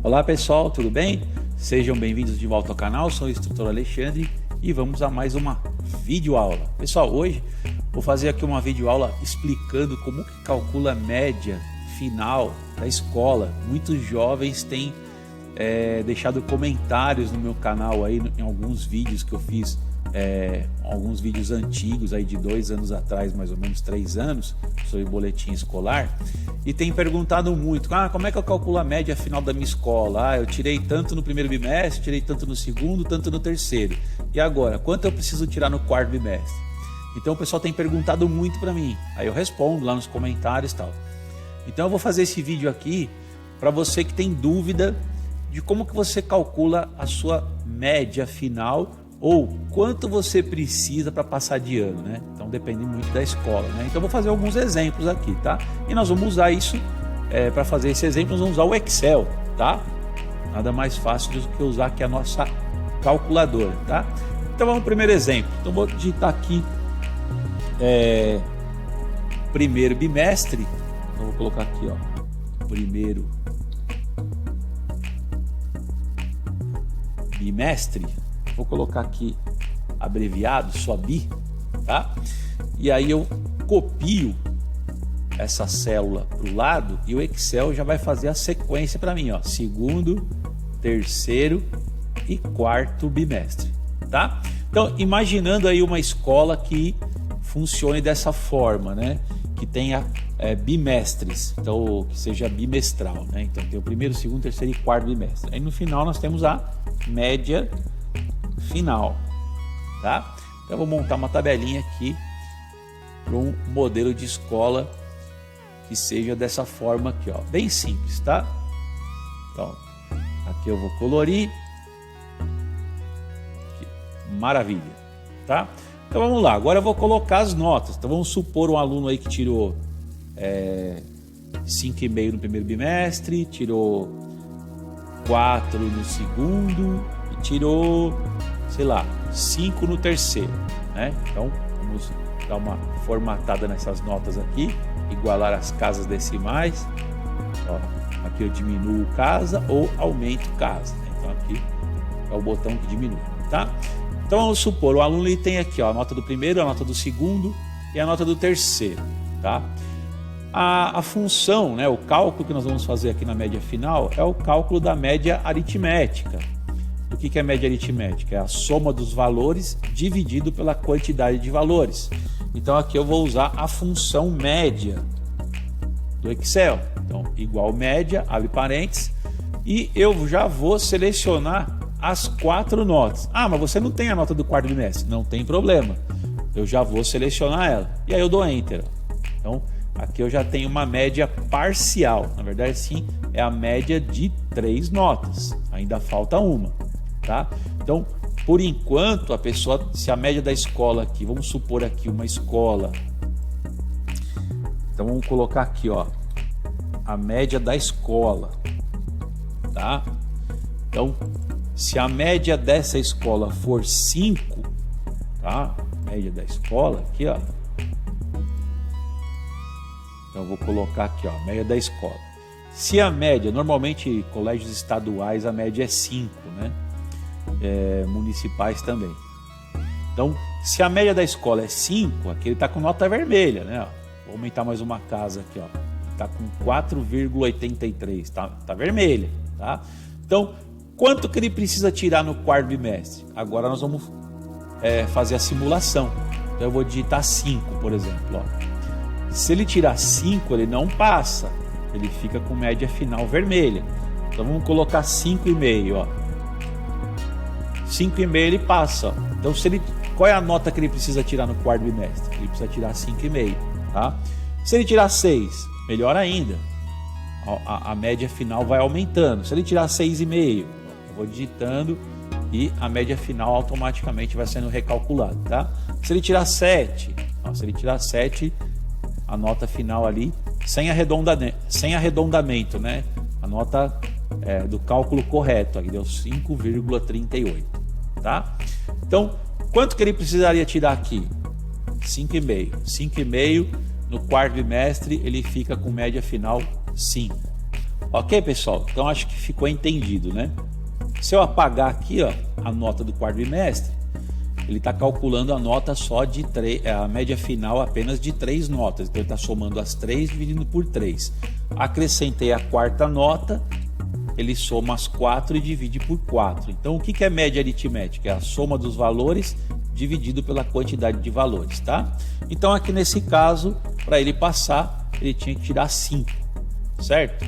Olá pessoal, tudo bem? Sejam bem-vindos de volta ao canal, sou o instrutor Alexandre e vamos a mais uma videoaula. Pessoal, hoje vou fazer aqui uma videoaula explicando como que calcula a média final da escola. Muitos jovens têm deixado comentários no meu canal aí em alguns vídeos que eu fiz, alguns vídeos antigos aí de 2 anos atrás, mais ou menos 3 anos, sobre boletim escolar, e tem perguntado muito, como é que eu calculo a média final da minha escola? Eu tirei tanto no primeiro bimestre, tirei tanto no segundo, tanto no terceiro, e agora, quanto eu preciso tirar no quarto bimestre? Então o pessoal tem perguntado muito para mim, aí eu respondo lá nos comentários e tal. Então eu vou fazer esse vídeo aqui para você que tem dúvida de como que você calcula a sua média final ou quanto você precisa para passar de ano, né? Então depende muito da escola, né? Então eu vou fazer alguns exemplos aqui, tá? E nós vamos usar isso, para fazer esse exemplo, nós vamos usar o Excel, tá? Nada mais fácil do que usar aqui a nossa calculadora, tá? Então vamos ao primeiro exemplo. Então vou digitar aqui primeiro bimestre. Então vou colocar aqui, ó, primeiro bimestre. Vou colocar aqui abreviado, só bi, tá? E aí eu copio essa célula para o lado e o Excel já vai fazer a sequência para mim, ó, segundo, terceiro e quarto bimestre, tá? Então, imaginando aí uma escola que funcione dessa forma, né? Que tenha bimestres, então que seja bimestral, né? Então tem o primeiro, segundo, terceiro e quarto bimestre. Aí no final nós temos a média final, tá? Então eu vou montar uma tabelinha aqui para um modelo de escola que seja dessa forma aqui, ó, bem simples, tá? Então aqui eu vou colorir, aqui. Maravilha, tá? Então vamos lá, agora eu vou colocar as notas. Então vamos supor um aluno aí que tirou 5,5 no primeiro bimestre, tirou 4 no segundo e tirou, sei lá, 5 no terceiro, né? Então vamos dar uma formatada nessas notas aqui, igualar as casas decimais, ó, aqui eu diminuo casa ou aumento casa, né? Então aqui é o botão que diminui, tá? Então vamos supor, o aluno ele tem aqui, ó, a nota do primeiro, a nota do segundo e a nota do terceiro, tá? A função, né, o cálculo que nós vamos fazer aqui na média final é o cálculo da média aritmética. O que é média aritmética? É a soma dos valores dividido pela quantidade de valores. Então aqui eu vou usar a função média do Excel. Então igual média, abre parênteses, e eu já vou selecionar as 4 notas. Mas você não tem a nota do quarto bimestre? Não tem problema. Eu já vou selecionar ela. E aí eu dou Enter. Então aqui eu já tenho uma média parcial. Na verdade, sim, é a média de 3 notas. Ainda falta uma, tá? Então, por enquanto, a pessoa, se a média da escola aqui, vamos supor aqui uma escola. Então vamos colocar aqui, ó, a média da escola, tá? Então, se a média dessa escola for 5, tá? Média da escola aqui, ó. Então eu vou colocar aqui, ó, média da escola. Se a média, normalmente colégios estaduais a média é 5, né? Municipais também. Então, se a média da escola é 5, aqui ele está com nota vermelha, né? Vou aumentar mais uma casa aqui, ó. Está com 4,83, tá vermelha, tá? Então, quanto que ele precisa tirar no quarto bimestre? Agora nós vamos fazer a simulação. Então eu vou digitar 5, por exemplo, ó. Se ele tirar 5, ele não passa, ele fica com média final vermelha. Então vamos colocar 5,5, ó. 5,5 ele passa, ó. Então qual é a nota que ele precisa tirar no quarto bimestre? Ele precisa tirar 5,5, tá? Se ele tirar 6, melhor ainda, a média final vai aumentando. Se ele tirar 6,5, eu vou digitando e a média final automaticamente vai sendo recalculada, tá? Se ele tirar 7, a nota final ali, sem arredondamento, né? A nota do cálculo correto, aqui deu 5,38, tá? Então, quanto que ele precisaria tirar aqui? 5,5. 5,5 no quarto bimestre, ele fica com média final 5. Ok, pessoal? Então acho que ficou entendido, né? Se eu apagar aqui, ó, a nota do quarto bimestre, ele está calculando a nota só de a média final apenas de 3 notas. Então ele está somando as 3 dividindo por 3. Acrescentei a quarta nota, ele soma as 4 e divide por 4. Então o que é média aritmética? É a soma dos valores dividido pela quantidade de valores, tá? Então aqui nesse caso, para ele passar, ele tinha que tirar 5, certo?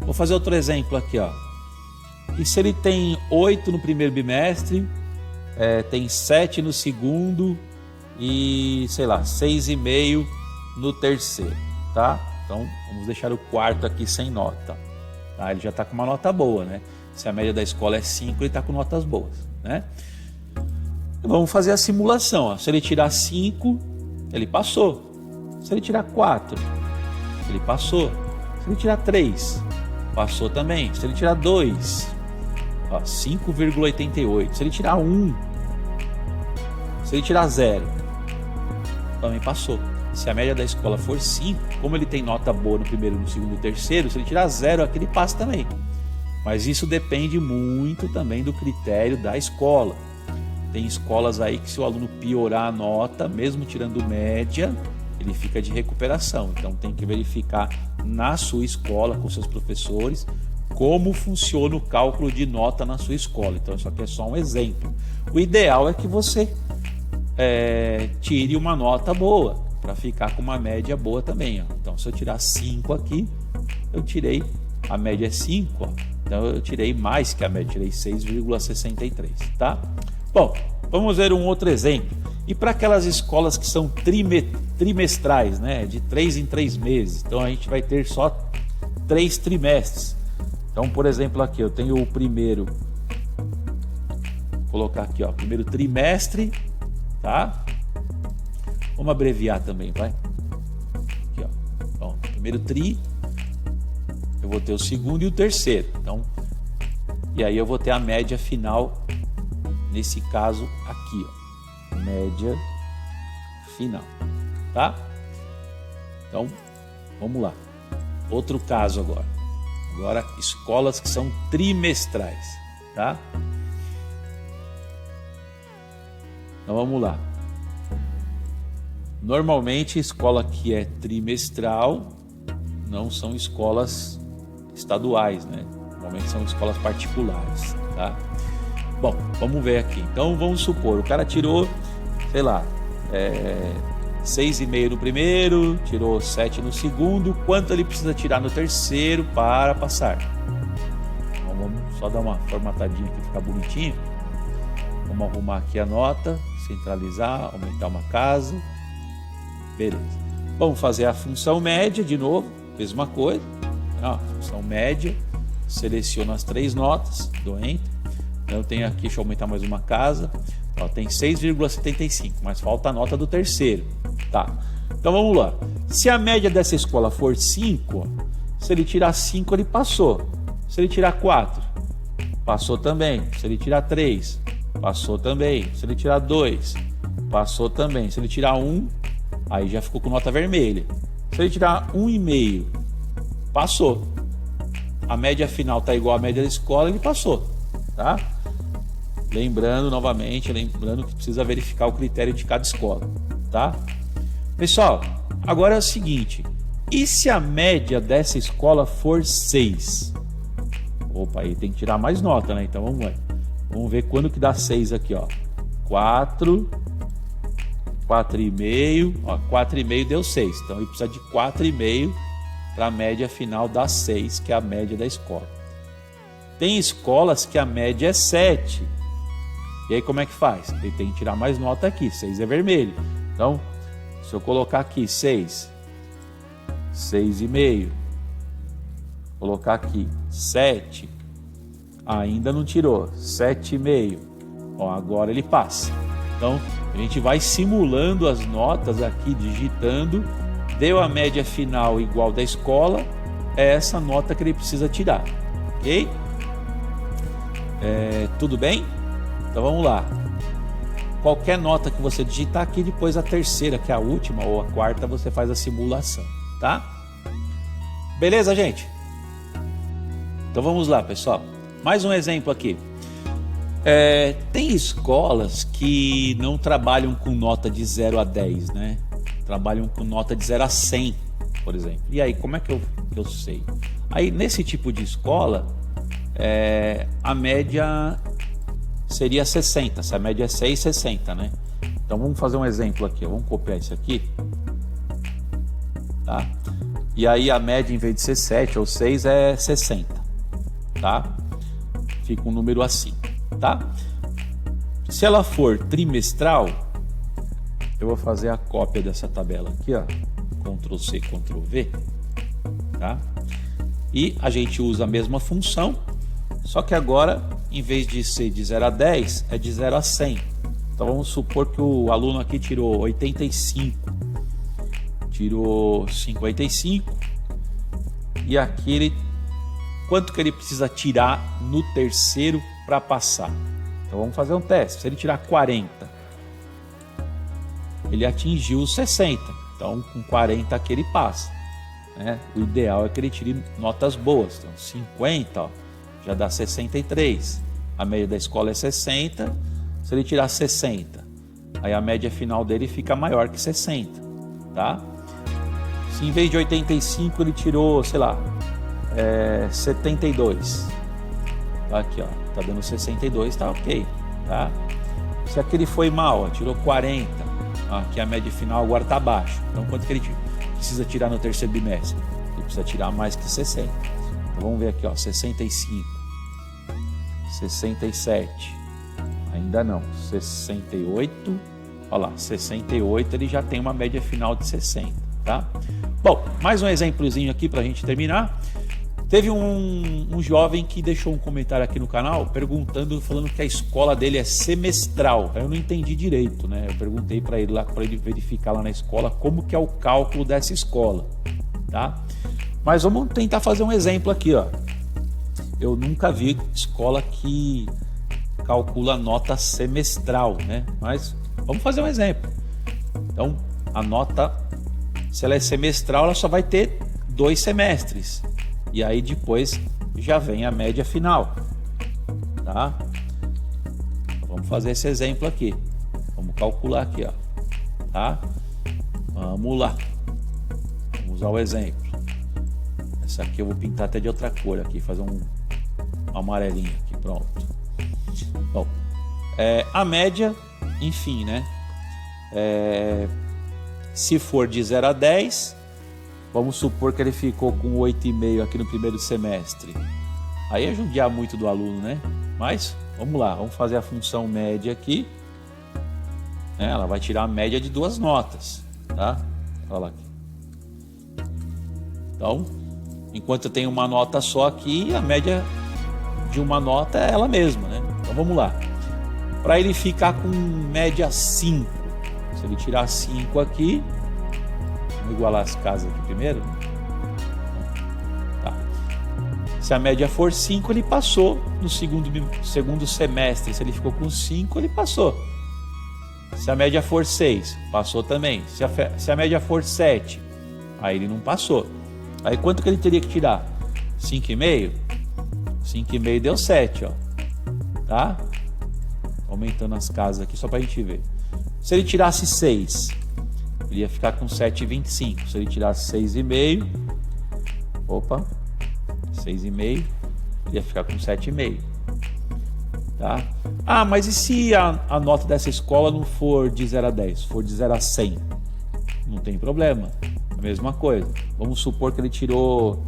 Vou fazer outro exemplo aqui, ó. E se ele tem 8 no primeiro bimestre, tem 7 no segundo e, sei lá, 6,5 no terceiro, tá? Então vamos deixar o quarto aqui sem nota, tá? Ele já está com uma nota boa, né? Se a média da escola é 5, ele está com notas boas, né? Vamos fazer a simulação, ó. Se ele tirar 5, ele passou. Se ele tirar 4, ele passou. Se ele tirar 3, passou também. Se ele tirar 2, 5,88. Se ele tirar 1, se ele tirar 0, também passou. Se a média da escola for 5, como ele tem nota boa no primeiro, no segundo e no terceiro, se ele tirar 0 aqui, ele passa também. Mas isso depende muito também do critério da escola. Tem escolas aí que se o aluno piorar a nota, mesmo tirando média, ele fica de recuperação. Então tem que verificar na sua escola, com seus professores, como funciona o cálculo de nota na sua escola. Então isso aqui é só um exemplo. O ideal é que você tire uma nota boa, para ficar com uma média boa também, ó. Então se eu tirar 5 aqui, eu tirei, a média é 5, ó. Então eu tirei mais que a média, tirei 6,63, tá? Bom, vamos ver um outro exemplo. E para aquelas escolas que são trimestrais, né? De 3 em 3 meses, então a gente vai ter só 3 trimestres. Então, por exemplo, aqui eu tenho o primeiro, vou colocar aqui, ó, primeiro trimestre, tá? Vamos abreviar também, vai? Aqui, ó. Bom, primeiro tri, eu vou ter o segundo e o terceiro. Então, e aí eu vou ter a média final, nesse caso aqui, ó, média final, tá? Então, vamos lá. Outro caso agora. Agora, escolas que são trimestrais, tá? Então, vamos lá. Normalmente, escola que é trimestral não são escolas estaduais, né? Normalmente são escolas particulares, tá? Bom, vamos ver aqui. Então, vamos supor, o cara tirou, sei lá, 6,5 no primeiro, tirou 7 no segundo. Quanto ele precisa tirar no terceiro para passar? Então, vamos só dar uma formatadinha aqui, ficar bonitinho. Vamos arrumar aqui a nota, centralizar, aumentar uma casa. Beleza. Vamos fazer a função média de novo, mesma coisa. Função média, seleciono as 3 notas, dou Enter. Eu tenho aqui, deixa eu aumentar mais uma casa. Ó, tem 6,75, mas falta a nota do terceiro. Tá. Então vamos lá. Se a média dessa escola for 5, se ele tirar 5, ele passou. Se ele tirar 4, passou também. Se ele tirar 3, passou também. Se ele tirar 2, passou também. Se ele tirar 1, aí já ficou com nota vermelha. Se ele tirar 1,5, passou. A média final está igual à média da escola, ele passou, tá? Lembrando que precisa verificar o critério de cada escola, tá? Pessoal, agora é o seguinte, e se a média dessa escola for 6? Opa, aí tem que tirar mais nota, né? Então vamos lá. Vamos ver quando que dá 6 aqui, ó. 4, 4,5, ó, 4,5 deu 6. Então ele precisa de 4,5 para a média final dar 6, que é a média da escola. Tem escolas que a média é 7. E aí como é que faz? Ele tem que tirar mais nota aqui, 6 é vermelho. Então, se eu colocar aqui 6, 6,5, colocar aqui 7, ainda não tirou, 7,5. Ó, agora ele passa. Então, a gente vai simulando as notas aqui, digitando, deu a média final igual da escola, é essa nota que ele precisa tirar, ok? Tudo bem? Então vamos lá. Qualquer nota que você digitar aqui, depois a terceira, que é a última, ou a quarta, você faz a simulação, tá? Beleza, gente? Então vamos lá, pessoal. Mais um exemplo aqui. Tem escolas que não trabalham com nota de 0 a 10, né? Trabalham com nota de 0 a 100, por exemplo. E aí, como é que eu sei? Aí, nesse tipo de escola, a média seria 60. Se a média é 6, 60, né? Então, vamos fazer um exemplo aqui. Vamos copiar isso aqui. Tá? E aí, a média, em vez de ser 7 ou 6, é 60. Tá? Fica um número assim. Tá? Se ela for trimestral, eu vou fazer a cópia dessa tabela aqui, ó, Ctrl C, Ctrl V, tá? E a gente usa a mesma função, só que agora, em vez de ser de 0 a 10, é de 0 a 100. Então vamos supor que o aluno aqui tirou 85, tirou 55, e aqui quanto que ele precisa tirar no terceiro para passar? Então vamos fazer um teste. Se ele tirar 40, ele atingiu os 60. Então com 40 aqui ele passa, né? O ideal é que ele tire notas boas. Então 50, ó, já dá 63. A média da escola é 60. Se ele tirar 60, aí a média final dele fica maior que 60, tá? Se em vez de 85 ele tirou, sei lá, 72, tá aqui, ó, tá dando 62, tá ok, tá? Se aquele foi mal, ó, tirou 40, ó, aqui a média final agora tá abaixo. Então quanto que ele precisa tirar no terceiro bimestre? Ele precisa tirar mais que 60. Então vamos ver aqui, ó, 65, 67, ainda não, 68, olha lá, 68 ele já tem uma média final de 60, tá? Bom, mais um exemplozinho aqui pra gente terminar. Teve um jovem que deixou um comentário aqui no canal falando que a escola dele é semestral. Eu não entendi direito, né? Eu perguntei para ele lá, para ele verificar lá na escola como que é o cálculo dessa escola, tá? Mas vamos tentar fazer um exemplo aqui, ó. Eu nunca vi escola que calcula nota semestral, né? Mas vamos fazer um exemplo. Então, a nota, se ela é semestral, ela só vai ter 2 semestres. E aí depois já vem a média final, tá? Então, vamos fazer esse exemplo aqui. Vamos calcular aqui, ó, tá? Vamos lá. Vamos usar o exemplo. Essa aqui eu vou pintar até de outra cor aqui, fazer um amarelinho aqui, pronto. Bom, a média, enfim, né? Se for de 0 a 10, vamos supor que ele ficou com 8,5 aqui no primeiro semestre. Aí é judiar muito do aluno, né? Mas, vamos lá, vamos fazer a função média aqui. Ela vai tirar a média de 2 notas, tá? Olha lá aqui. Então, enquanto eu tenho uma nota só aqui, a média de uma nota é ela mesma, né? Então, vamos lá. Para ele ficar com média 5, se ele tirar 5 aqui, vamos igualar as casas aqui primeiro. Tá. Se a média for 5, ele passou no segundo semestre. Se ele ficou com 5, ele passou. Se a média for 6, passou também. Se a média for 7, aí ele não passou. Aí quanto que ele teria que tirar? 5,5? 5,5 deu 7, ó. Tá? Aumentando as casas aqui só pra gente ver. Se ele tirasse 6, ele ia ficar com 7,25. Se ele tirasse 6,5, opa, 6,5, ele ia ficar com 7,5. Tá? Ah, mas e se a nota dessa escola não for de 0 a 10, for de 0 a 100? Não tem problema, a mesma coisa. Vamos supor que ele tirou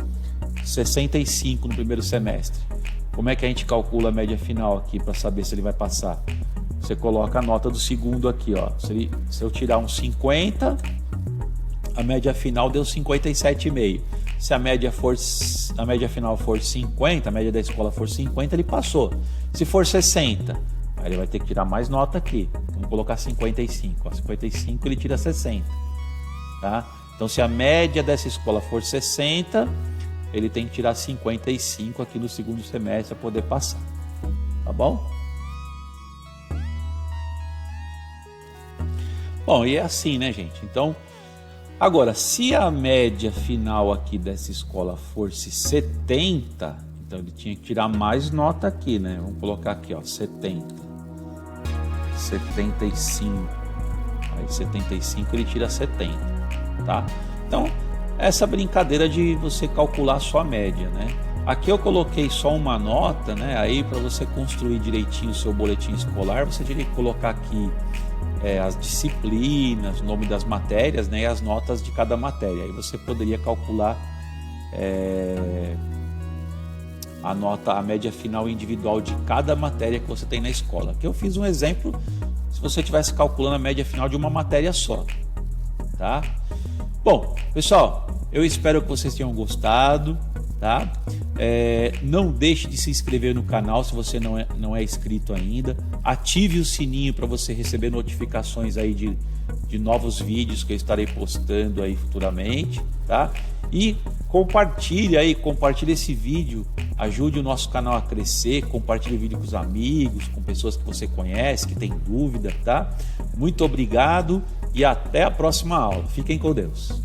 65 no primeiro semestre. Como é que a gente calcula a média final aqui para saber se ele vai passar? Você coloca a nota do segundo aqui, ó. Se eu tirar um 50, a média final deu 57,5. Se a média final for 50, a média da escola for 50, ele passou. Se for 60, aí ele vai ter que tirar mais nota aqui. Vamos colocar 55. Ó, 55 ele tira 60. Tá? Então, se a média dessa escola for 60, ele tem que tirar 55 aqui no segundo semestre para poder passar. Tá bom? Bom, e é assim, né, gente? Então, agora, se a média final aqui dessa escola fosse 70, Então ele tinha que tirar mais nota aqui, né? Vamos colocar aqui, ó, 70, 75. Aí 75 ele tira 70, tá? Então, essa brincadeira de você calcular a sua média, né? Aqui eu coloquei só uma nota, né? Aí para você construir direitinho o seu boletim escolar, você teria que colocar aqui as disciplinas, o nome das matérias, né? E as notas de cada matéria. Aí você poderia calcular a nota, a média final individual de cada matéria que você tem na escola. Aqui eu fiz um exemplo, se você estivesse calculando a média final de uma matéria só, tá? Bom, pessoal, eu espero que vocês tenham gostado, tá? Não deixe de se inscrever no canal se você não é inscrito ainda. Ative o sininho para você receber notificações aí de novos vídeos que eu estarei postando aí futuramente, tá? E compartilhe esse vídeo, ajude o nosso canal a crescer, compartilhe o vídeo com os amigos, com pessoas que você conhece, que tem dúvida, tá? Muito obrigado e até a próxima aula. Fiquem com Deus.